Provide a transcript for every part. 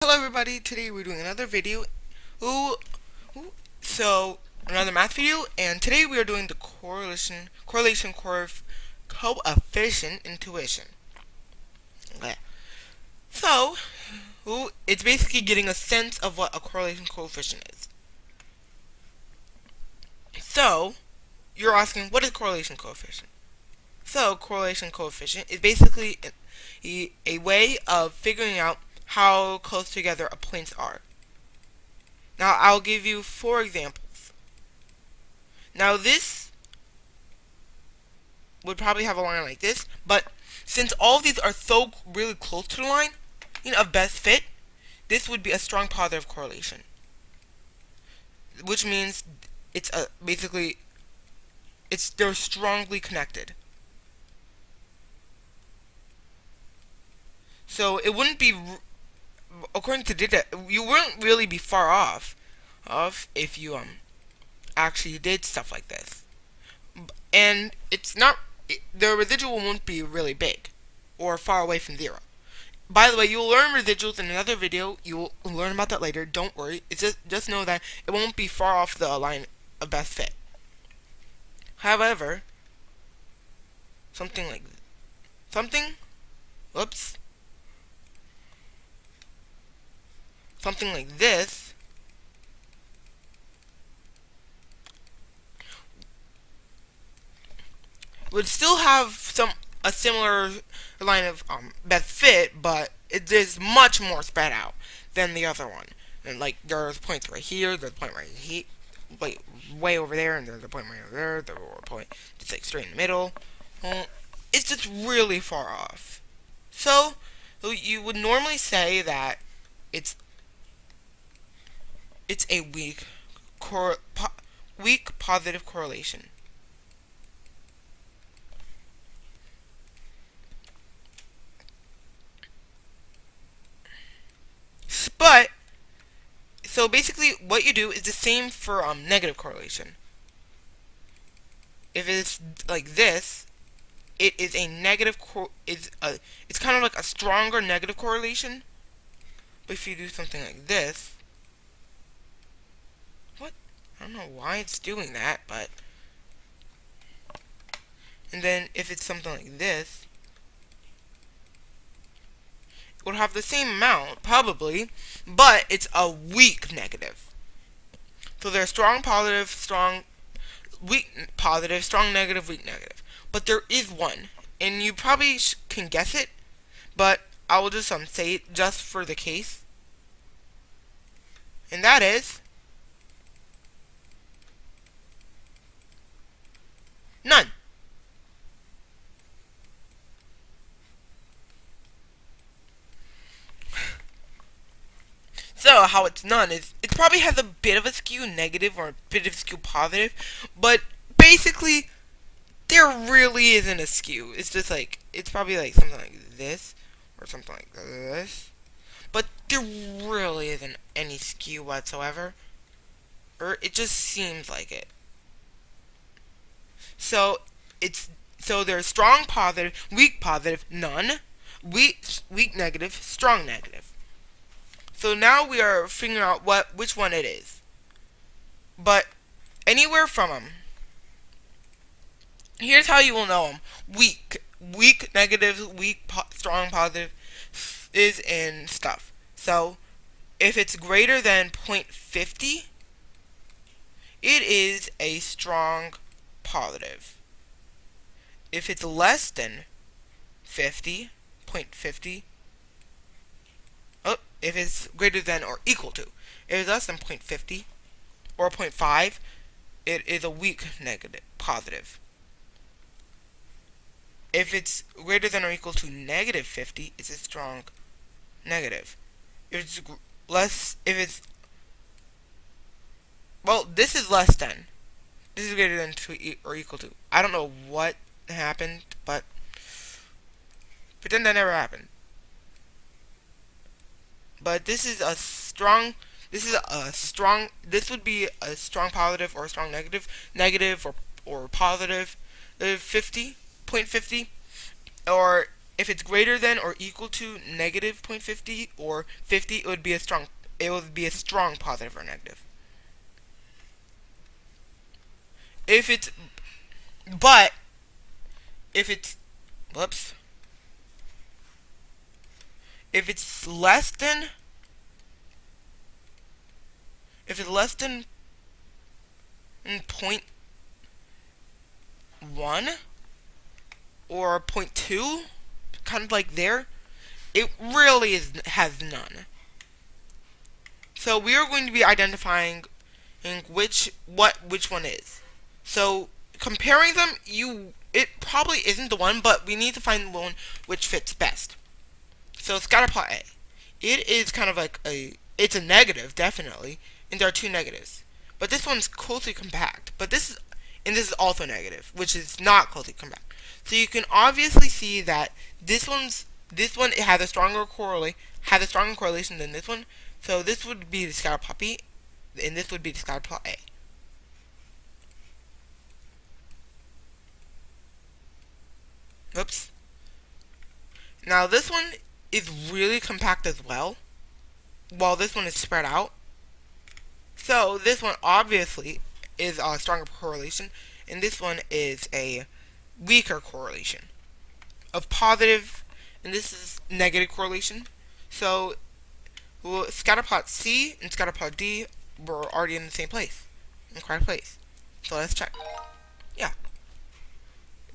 Hello everybody, today we're doing another video. Ooh, so another math video, and today we are doing the correlation curve coefficient intuition. Okay. So, it's basically getting a sense of what a correlation coefficient is. So, you're asking, what is correlation coefficient? So, correlation coefficient is basically a way of figuring out how close together a points are. Now, I'll give you 4 examples. Now, this would probably have a line like this, but since all of these are so really close to the line, of best fit, this would be a strong positive correlation, which means they're strongly connected. So it wouldn't be, according to data, you wouldn't really be far off if you actually did stuff like this. And the residual won't be really big or far away from zero. By the way, you'll learn residuals in another video. You'll learn about that later. Don't worry. It's just know that it won't be far off the line of best fit. However, something like this would still have a similar line of best fit, but it is much more spread out than the other one. And like there's points right here, there's a point right here, like way over there, and there's a point right over there, there's a point just like straight in the middle. It's just really far off. So you would normally say that it's a weak positive correlation. But so basically, what you do is the same for negative correlation. If it's like this, it is a negative it's kind of like a stronger negative correlation. But if you do something like this, what? I don't know why it's doing that, but and then if it's something like this, it would have the same amount probably, but it's a weak negative. So there's strong positive, strong weak positive, strong negative, weak negative. But there is one, and you probably can guess it, but I will just say it just for the case. And that is none. So how it's none is it probably has a bit of a skew negative or a bit of a skew positive, but basically there really isn't a skew. It's just like it's probably like something like this or something like this, but there really isn't any skew whatsoever, or it just seems like it. So there's strong positive, weak positive, none, weak negative, strong negative. So now we are figuring out which one it is. But anywhere from them, here's how you will know them: weak negative, strong positive is in stuff. So if it's greater than 0.50, it is a strong positive. If it's less than 50, 0.50, if it's greater than or equal to, if it's less than 0.50 or 0.5, it is a weak negative positive. If it's greater than or equal to negative 50, it's a strong negative. If it's well, this is less than. This is greater than or equal to. I don't know what happened, but pretend that never happened. But this is a strong. This would be a strong positive or a strong negative or positive, 50, 0.50, or if it's greater than or equal to negative 0.50 or 50, it would be a strong positive or negative. If it's but if it's whoops if it's less than point 1 or 0.2, kind of like there, it really has none. So we are going to be identifying which one is. So comparing them, it probably isn't the one, but we need to find the one which fits best. So scatterplot A, it is kind of like it's a negative, definitely, and there are two negatives. But this one's closely compact. But this is also negative, which is not closely compact. So you can obviously see that this one has a stronger correlation than this one. So this would be the scatterplot B, and this would be the scatterplot A. Oops. Now this one is really compact as well, while this one is spread out. So this one obviously is a stronger correlation, and this one is a weaker correlation of positive, and this is negative correlation. So scatterplot C and scatterplot D were already in the same place, in the correct place. So let's check. Yeah.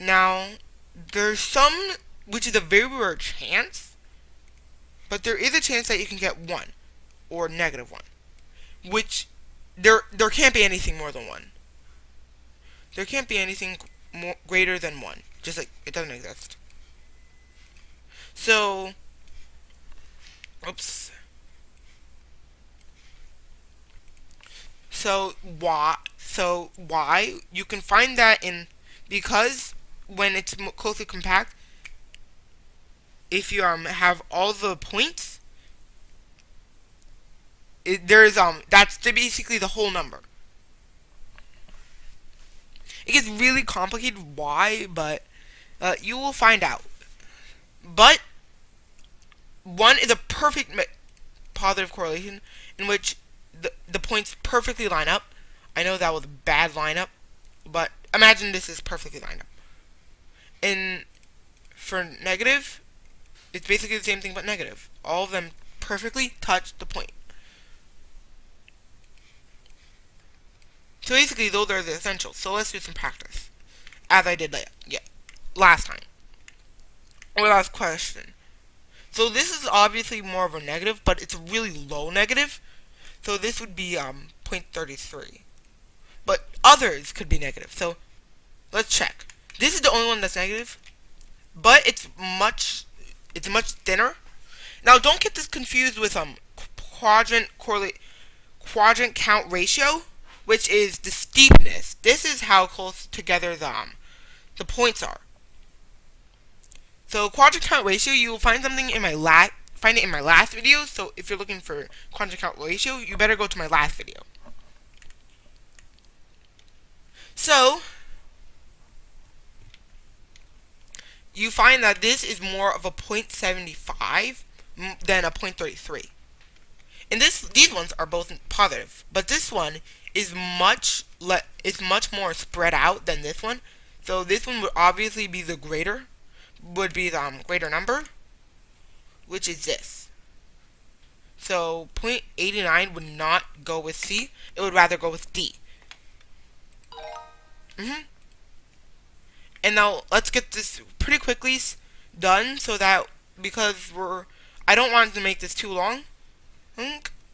Now there's some which is a very rare chance, but there is a chance that you can get 1 or negative 1, which there can't be anything more than 1. There can't be anything greater than 1. Just like it doesn't exist. So, oops. So why you can find that because when it's closely compact, if you have all the points, that's basically the whole number. It gets really complicated why, but you will find out. But 1 is a perfect positive correlation in which the points perfectly line up. I know that was a bad lineup, but imagine this is perfectly lined up. And for negative, it's basically the same thing but negative. All of them perfectly touch the point. So basically, those are the essentials. So let's do some practice, as I did last time, or last question. So this is obviously more of a negative, but it's a really low negative. So this would be 0.33. But others could be negative. So let's check. This is the only one that's negative, but it's much thinner. Now don't get this confused with quadrant count ratio, which is the steepness. This is how close together the points are. So quadrant count ratio, you will find something in my last video. So if you're looking for quadrant count ratio, you better go to my last video. So you find that this is more of a 0.75 than a 0.33. And these ones are both positive, but this one is much more spread out than this one. So this one would obviously be the greater number, which is this. So 0.89 would not go with C; it would rather go with D. And now let's get this pretty quickly done, so that I don't want to make this too long,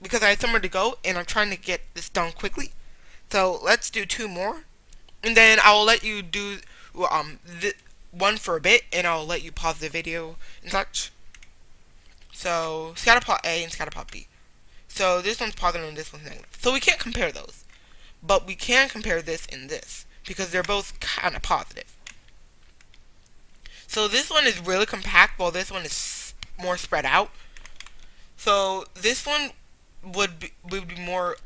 because I have somewhere to go and I'm trying to get this done quickly. So let's do 2 more, and then I will let you do one for a bit, and I'll let you pause the video and such. So scatterplot A and scatterplot B. So this one's positive and this one's negative. So we can't compare those, but we can compare this and this because they're both kind of positive. So this one is really compact, while this one is more spread out. So this one would be more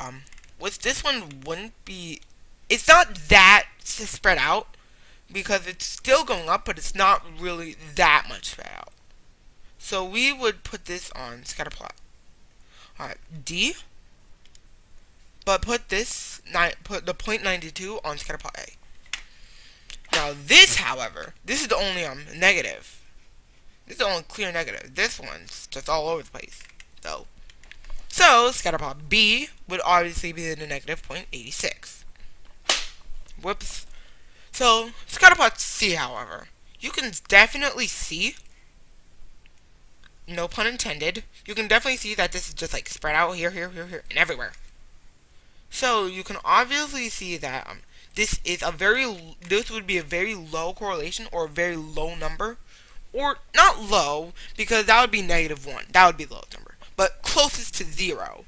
this one wouldn't be. It's not that spread out because it's still going up, but it's not really that much spread out. So we would put this on scatterplot. Alright, D. But put the .92 on scatterplot A. Now this, however, this is the only negative. This is the only clear negative. This one's just all over the place, though. So scatterplot B would obviously be the negative .86. Whoops. So scatterplot C, however, you can definitely see, no pun intended, you can definitely see that this is just like spread out here, here, here, here, and everywhere. So you can obviously see that this would be a very low correlation, or a very low number, or not low, because that would be -1. That would be the lowest number, but closest to 0.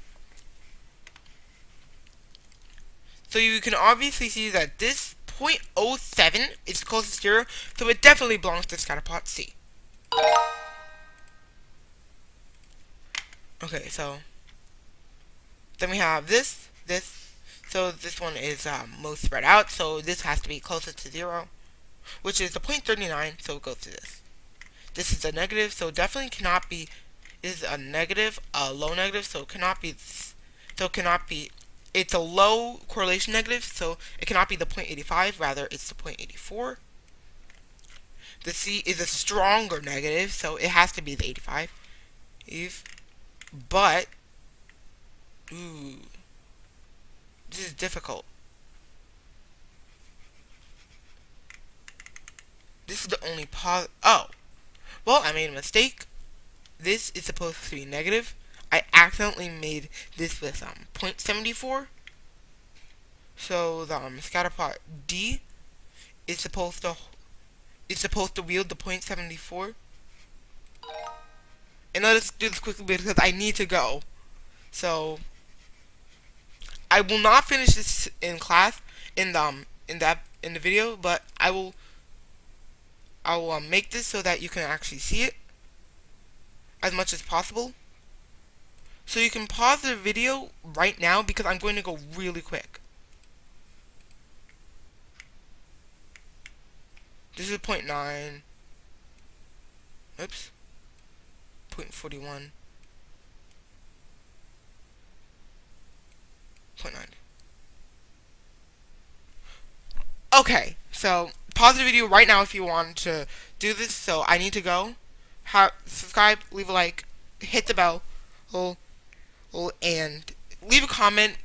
So you can obviously see that this .07 is closest to 0, so it definitely belongs to scatterplot C. Okay, so then we have this. So this one is most spread out, so this has to be closest to 0, which is the .39, so it goes to this. This is a negative, so definitely cannot be, is a negative, a low negative, so it cannot be, it's a low correlation negative, so it cannot be the .85, rather it's the .84. The C is a stronger negative, so it has to be the 85. But, ooh, this is difficult. This is the only oh, well, I made a mistake. This is supposed to be negative. I accidentally made this with .74. So the scatterplot D is supposed to wield the .74. And let's do this quickly because I need to go. So I will not finish this in class in the video, but I will make this so that you can actually see it as much as possible. So you can pause the video right now because I'm going to go really quick. This is .9. Oops. .41. .9. Okay, so pause the video right now if you want to do this. So I need to go. Subscribe, leave a like, hit the bell, and leave a comment